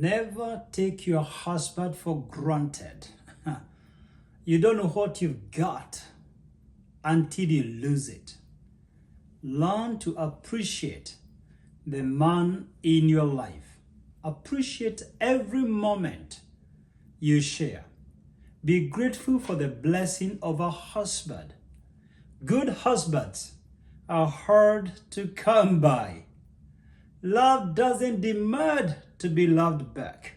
Never take your husband for granted. You don't know what you've got until you lose it. Learn to appreciate the man in your life. Appreciate every moment you share. Be grateful for the blessing of a husband. Good husbands are hard to come by. Love doesn't demand to be loved back,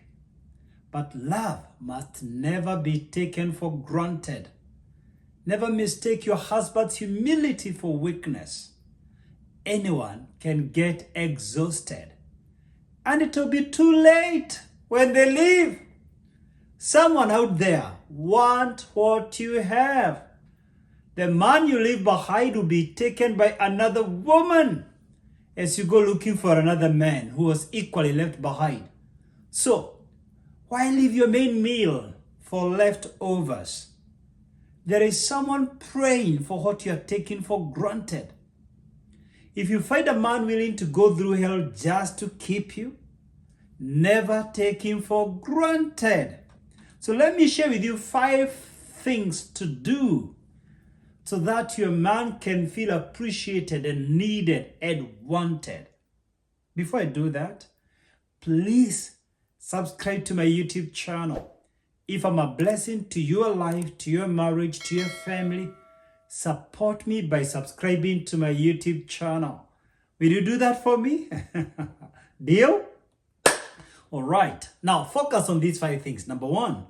but love must never be taken for granted. Never mistake your husband's humility for weakness. Anyone can get exhausted, and it will be too late when they leave. Someone out there wants what you have. The man you leave behind will be taken by another woman as you go looking for another man who was equally left behind. So, why leave your main meal for leftovers? There is someone praying for what you are taking for granted. If you find a man willing to go through hell just to keep you, never take him for granted. So let me share with you 5 things to do so that your man can feel appreciated and needed and wanted. Before I do that, please subscribe to my YouTube channel. If I'm a blessing to your life, to your marriage, to your family, support me by subscribing to my YouTube channel. Will you do that for me? Deal? All right. Now focus on these 5 things. Number 1,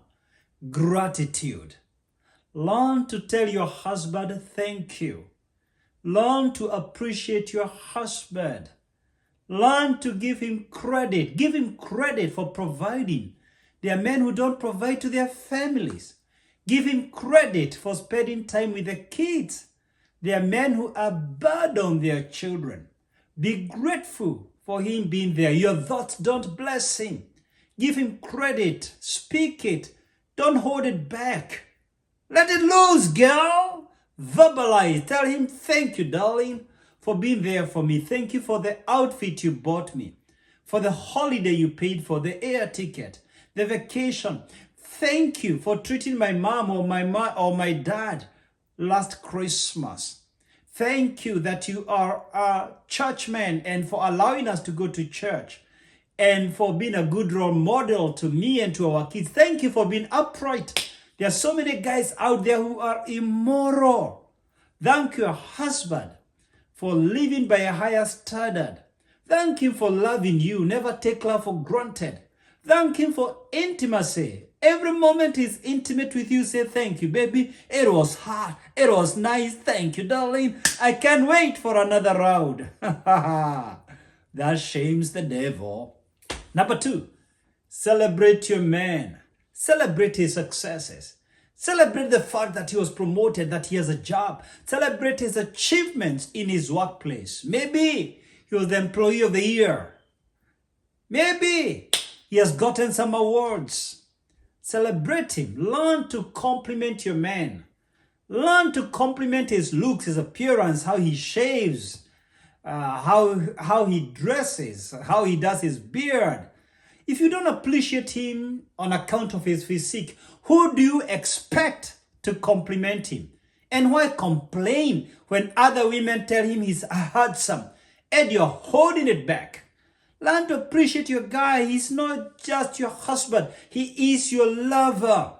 gratitude. Learn to tell your husband thank you. Learn to appreciate your husband. Learn to give him credit. Give him credit for providing. There are men who don't provide to their families. Give him credit for spending time with the kids. There are men who abandon their children. Be grateful for him being there. Your thoughts don't bless him. Give him credit. Speak it. Don't hold it back. Let it loose, girl. Verbalize. Tell him, thank you, darling, for being there for me. Thank you for the outfit you bought me, for the holiday you paid for, the air ticket, the vacation. Thank you for treating my mom or my dad last Christmas. Thank you that you are a churchman and for allowing us to go to church and for being a good role model to me and to our kids. Thank you for being upright. There are so many guys out there who are immoral. Thank your husband for living by a higher standard. Thank him for loving you. Never take love for granted. Thank him for intimacy. Every moment he's intimate with you, say thank you, baby. It was hard. It was nice. Thank you, darling. I can't wait for another round. That shames the devil. Number 2, celebrate your man. Celebrate his successes. Celebrate the fact that he was promoted, that he has a job. Celebrate his achievements in his workplace. Maybe he was the employee of the year. Maybe he has gotten some awards. Celebrate him. Learn to compliment your man. Learn to compliment his looks, his appearance, how he shaves, how he dresses, how he does his beard. If you don't appreciate him on account of his physique, who do you expect to compliment him? And why complain when other women tell him he's handsome and you're holding it back? Learn to appreciate your guy. He's not just your husband. He is your lover.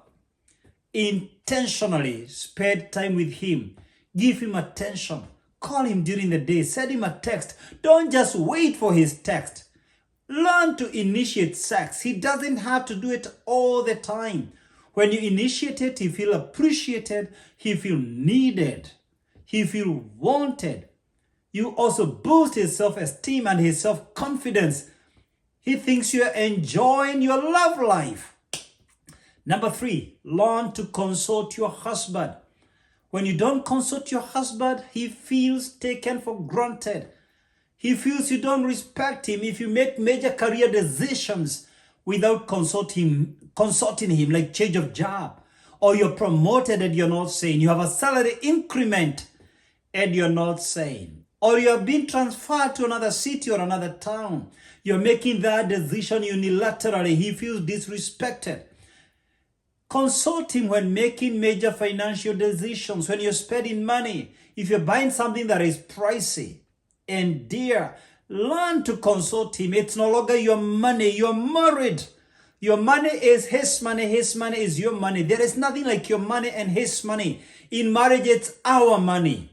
Intentionally spend time with him. Give him attention. Call him during the day. Send him a text. Don't just wait for his text. Learn to initiate sex. He doesn't have to do it all the time. When you initiate it, he feels appreciated. He feels needed. He feels wanted. You also boost his self-esteem and his self-confidence. He thinks you're enjoying your love life. Number 3, learn to consult your husband. When you don't consult your husband, he feels taken for granted. He feels you don't respect him if you make major career decisions without consulting him, like change of job, or you're promoted and you're not saying. You have a salary increment and you're not saying. or you have been transferred to another city or another town. You're making that decision unilaterally. He feels disrespected. Consult him when making major financial decisions, when you're spending money. If you're buying something that is pricey and dear, learn to consult him. It's no longer your money. You're married. Your money is his money is your money. There is nothing like your money and his money. In marriage, it's our money.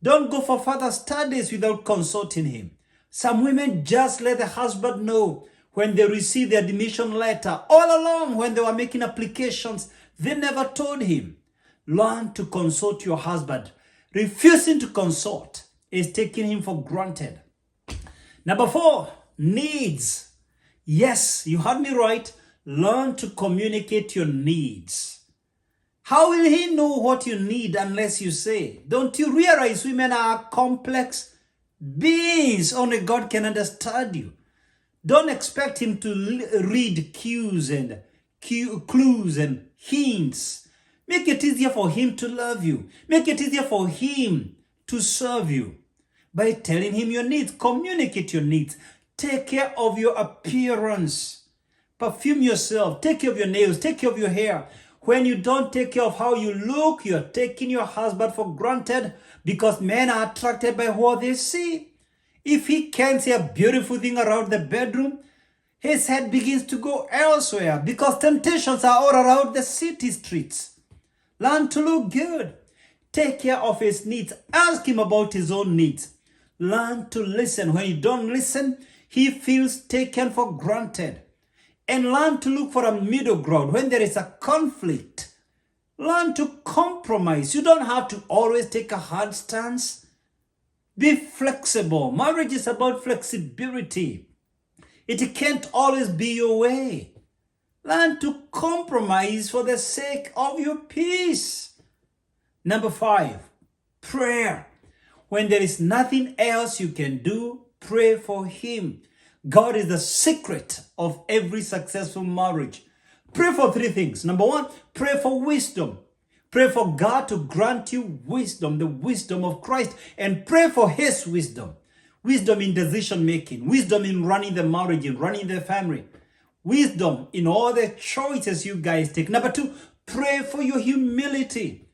Don't go for further studies without consulting him. Some women just let the husband know when they receive the admission letter. All along when they were making applications, they never told him. Learn to consult your husband. Refusing to consult is taking him for granted. Number 4, needs. Yes, you heard me right. Learn to communicate your needs. How will he know what you need unless you say? Don't you realize women are complex beings? Only God can understand you. Don't expect him to read clues and hints. Make it easier for him to love you. Make it easier for him to serve you by telling him your needs. Communicate your needs. Take care of your appearance. Perfume yourself. Take care of your nails. Take care of your hair. When you don't take care of how you look, you're taking your husband for granted, because men are attracted by what they see. If he can't see a beautiful thing around the bedroom, his head begins to go elsewhere, because temptations are all around the city streets. Learn to look good. Take care of his needs. Ask him about his own needs. Learn to listen. When you don't listen, he feels taken for granted. And learn to look for a middle ground. When there is a conflict, learn to compromise. You don't have to always take a hard stance. Be flexible. Marriage is about flexibility. It can't always be your way. Learn to compromise for the sake of your peace. Number 5, prayer. When there is nothing else you can do, pray for him. God is the secret of every successful marriage. Pray for 3 things. Number 1, pray for wisdom. Pray for God to grant you wisdom, the wisdom of Christ, and pray for his wisdom. Wisdom in decision making, wisdom in running the marriage, in running the family, wisdom in all the choices you guys take. Number 2, pray for your humility.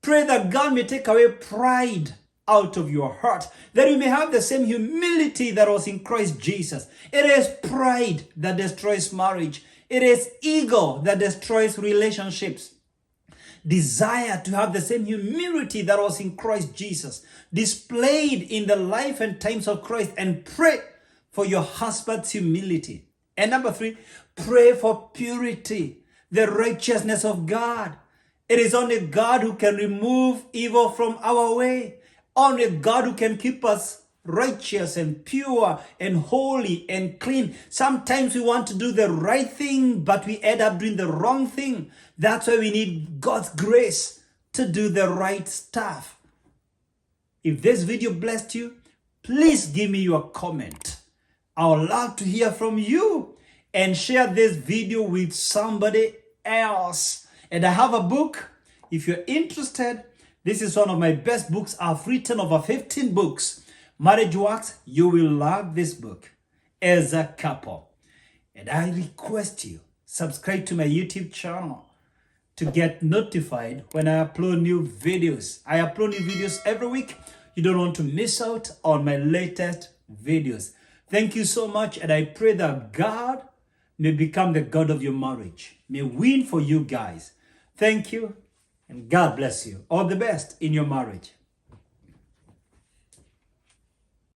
Pray that God may take away pride out of your heart, that you may have the same humility that was in Christ Jesus. It is pride that destroys marriage. It is ego that destroys relationships. Desire to have the same humility that was in Christ Jesus, displayed in the life and times of Christ, and pray for your husband's humility. And number 3, pray for purity, the righteousness of God. It is only God who can remove evil from our way. Only God who can keep us righteous and pure and holy and clean. Sometimes we want to do the right thing, but we end up doing the wrong thing. That's why we need God's grace to do the right stuff. If this video blessed you, please give me your comment. I would love to hear from you, and share this video with somebody else. And I have a book. If you're interested, this is one of my best books. I've written over 15 books. Marriage Works. You will love this book as a couple. And I request you, subscribe to my YouTube channel to get notified when I upload new videos. I upload new videos every week. You don't want to miss out on my latest videos. Thank you so much, and I pray that God may become the God of your marriage. May win for you guys. Thank you, and God bless you. All the best in your marriage.